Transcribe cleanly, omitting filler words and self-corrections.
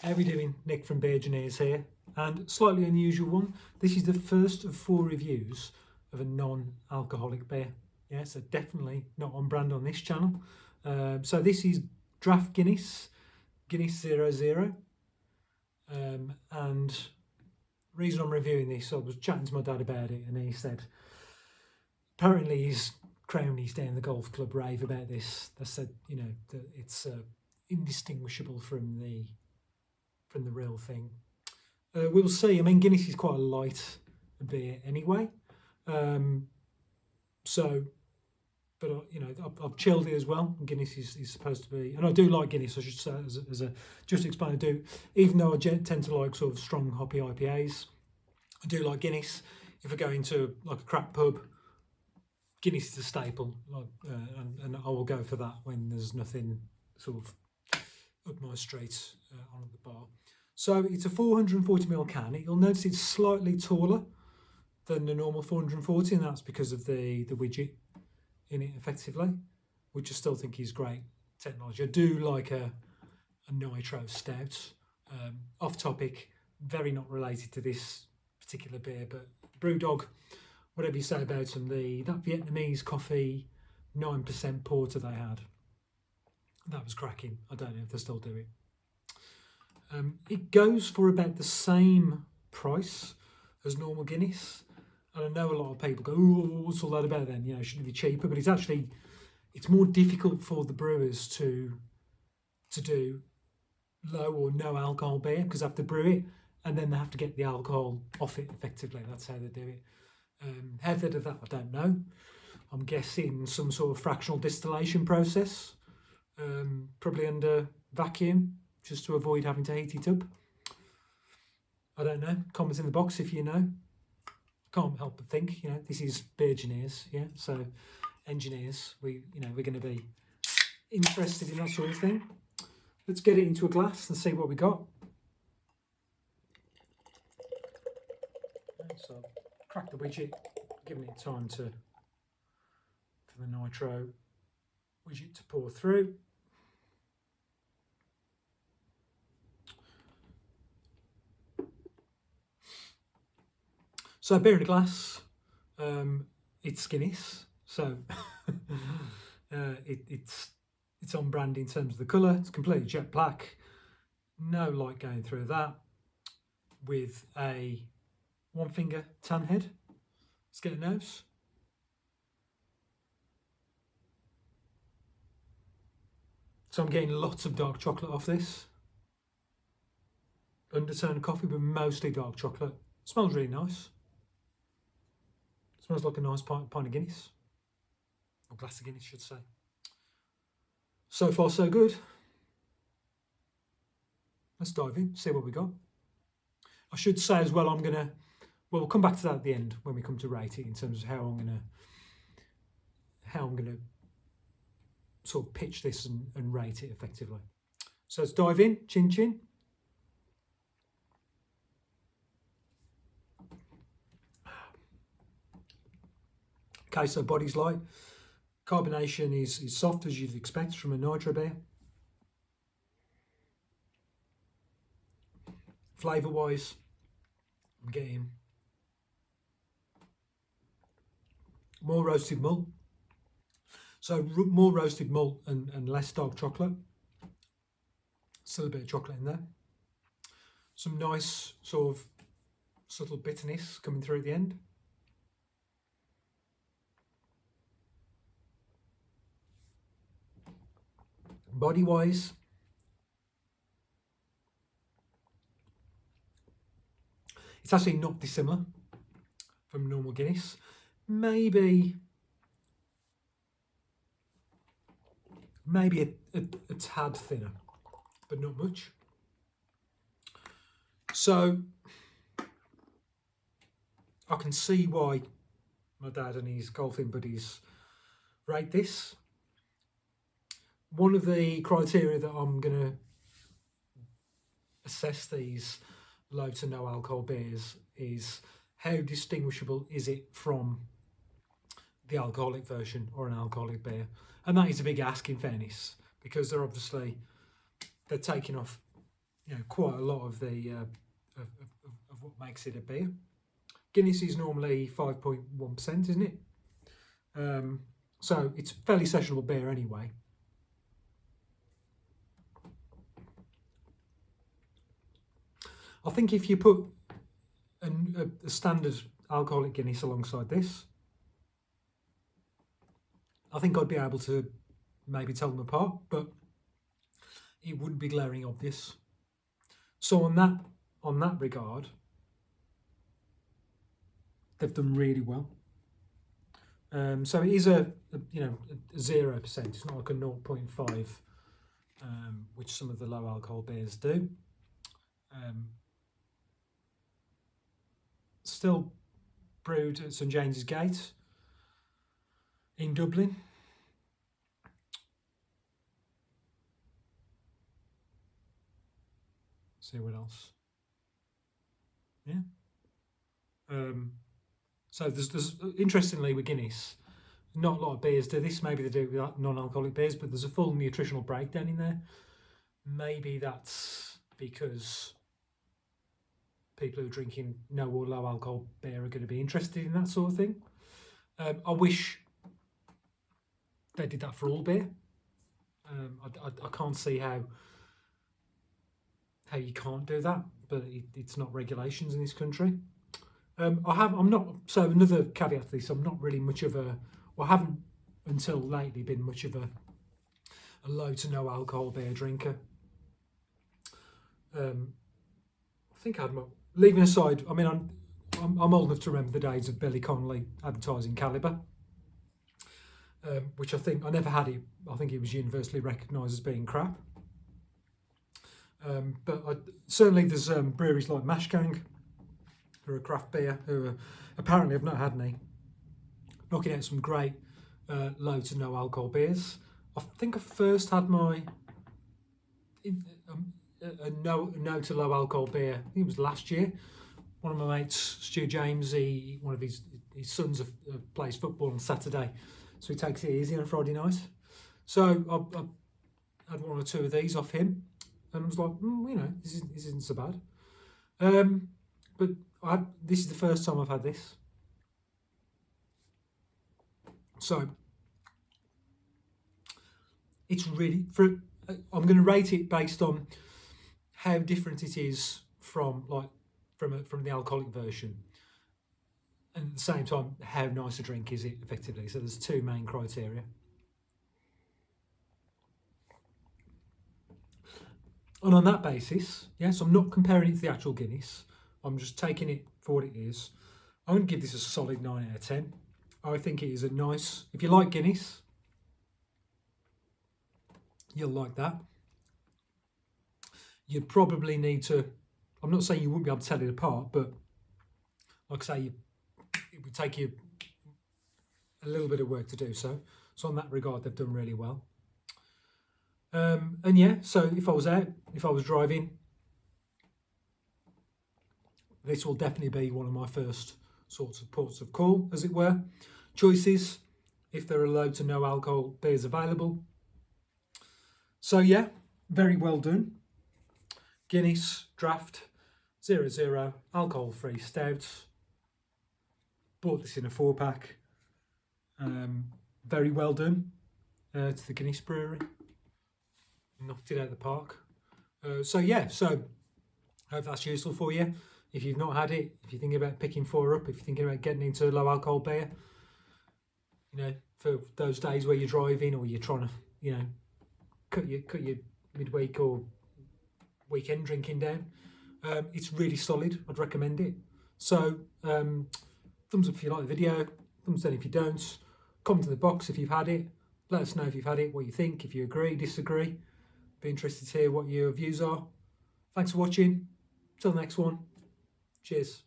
How are we doing? Nick from Beer-Gineers here, and slightly unusual one. This is the first of 4 reviews of a non-alcoholic beer. Yeah, so definitely not on brand on this channel. So this is Draft Guinness 00. And reason I'm reviewing this, I was chatting to my dad about it, and he said apparently his cronies down the golf club rave about this. They said, you know, that it's indistinguishable from the real thing. We'll see. I mean, Guinness is quite a light beer anyway. But you know, I've chilled it as well. Guinness is supposed to be, and I do like Guinness. I should say, as a just to explain, I do. Even though I tend to like sort of strong hoppy IPAs, I do like Guinness. If I go into like a crap pub, Guinness is a staple, and I will go for that when there's nothing sort of up my street on at the bar. So it's a 440ml can. You'll notice it's slightly taller than the normal 440, and that's because of the widget in it, effectively, which I still think is great technology. I do like a nitro stout. Off topic, very not related to this particular beer, but Brewdog, whatever you say about them, that Vietnamese coffee 9% porter they had, that was cracking. I don't know if they still do it. It goes for about the same price as normal Guinness. And I know a lot of people go, "Oh, what's all that about then? You know, shouldn't it be cheaper?" But it's more difficult for the brewers to do low or no alcohol beer, because they have to brew it and then they have to get the alcohol off it effectively. That's how they do it. How they do that, I don't know. I'm guessing some sort of fractional distillation process, probably under vacuum, just to avoid having to heat it up. I don't know. Comments in the box if you know. Can't help but think, you know, this is Beer-Gineers, yeah. So engineers, we're going to be interested in that sort of thing. Let's get it into a glass and see what we got. So crack the widget, giving it time for the nitro widget to pour through. So beer in a glass, it's Guinness, so it's on brand in terms of the colour. It's completely jet black, no light going through that, with a 1-finger tan head. Let's get a nose. So I'm getting lots of dark chocolate off this. Undertone of coffee, but mostly dark chocolate. Smells really nice. Smells like a nice pint of Guinness, or glass of Guinness, I should say. So far, so good. Let's dive in, see what we got. I should say as well, we'll come back to that at the end when we come to rate it, in terms of how I'm gonna sort of pitch this and rate it effectively. So let's dive in, chin chin. Okay, so body's light. Carbonation is soft, as you'd expect from a nitro beer. Flavour-wise, I'm getting more roasted malt. So more roasted malt and less dark chocolate. Still a bit of chocolate in there. Some nice sort of subtle bitterness coming through at the end. Body-wise, it's actually not dissimilar from normal Guinness. Maybe a tad thinner, but not much. So I can see why my dad and his golfing buddies rate this. One of the criteria that I'm going to assess these low to no alcohol beers is how distinguishable is it from the alcoholic version or an alcoholic beer. And that is a big ask, in fairness, because they're obviously they're taking off, quite a lot of the of what makes it a beer. Guinness is normally 5.1%, isn't it? So it's fairly sessionable beer anyway. I think if you put a standard alcoholic Guinness alongside this, I think I'd be able to maybe tell them apart, but it wouldn't be glaring obvious. So on that regard, they've done really well. So it is a 0%. It's not like a 0.5, which some of the low alcohol beers do. Still brewed at St James's Gate in Dublin. See what else? Yeah. So there's interestingly with Guinness, not a lot of beers do this. Maybe they do with non-alcoholic beers, but there's a full nutritional breakdown in there. Maybe that's because people who are drinking no or low alcohol beer are going to be interested in that sort of thing. I wish they did that for all beer. I can't see how you can't do that, but it's not regulations in this country. So another caveat to this, I'm not really much of I haven't until lately been much of a low to no alcohol beer drinker. I think leaving aside, I mean, I'm old enough to remember the days of Billy Connolly advertising Calibre, which I never had it. I think it was universally recognised as being crap. But certainly there's breweries like Mashgang, who are a craft beer, who apparently I've not had any, knocking out some great low to no alcohol beers. I think I first had my a no to low alcohol beer, I think it was last year. One of my mates, Stu James, one of his sons plays football on Saturday, so he takes it easy on Friday night. So I had one or two of these off him, and I was like, this isn't so bad. But this is the first time I've had this. So it's really, I'm going to rate it based on how different it is from the alcoholic version, and at the same time, how nice a drink is it effectively. So there's two main criteria. And on that basis, yes, I'm not comparing it to the actual Guinness. I'm just taking it for what it is. I'm going to give this a solid 9 out of 10. I think it is a nice, if you like Guinness, you'll like that. You'd probably need to, I'm not saying you wouldn't be able to tell it apart, but like I say, it would take you a little bit of work to do so. So in that regard, they've done really well. And yeah, so if I was driving, this will definitely be one of my first sorts of ports of call, as it were. Choices, if there are low to no alcohol beers available. So yeah, very well done. Guinness Draught 0.0 alcohol-free stouts. Bought this in a 4-pack. Very well done to the Guinness Brewery. Knocked it out of the park. So I hope that's useful for you. If you've not had it, if you're thinking about picking 4 up, if you're thinking about getting into low alcohol beer, for those days where you're driving or you're trying to, cut your midweek or weekend drinking down, it's really solid. I'd recommend it. So thumbs up if you like the video, thumbs down if you don't. Comment in the box if you've had it. Let us know if you've had it, what you think, if you agree, disagree. Be interested to hear what your views are. Thanks for watching. Till the next one. Cheers.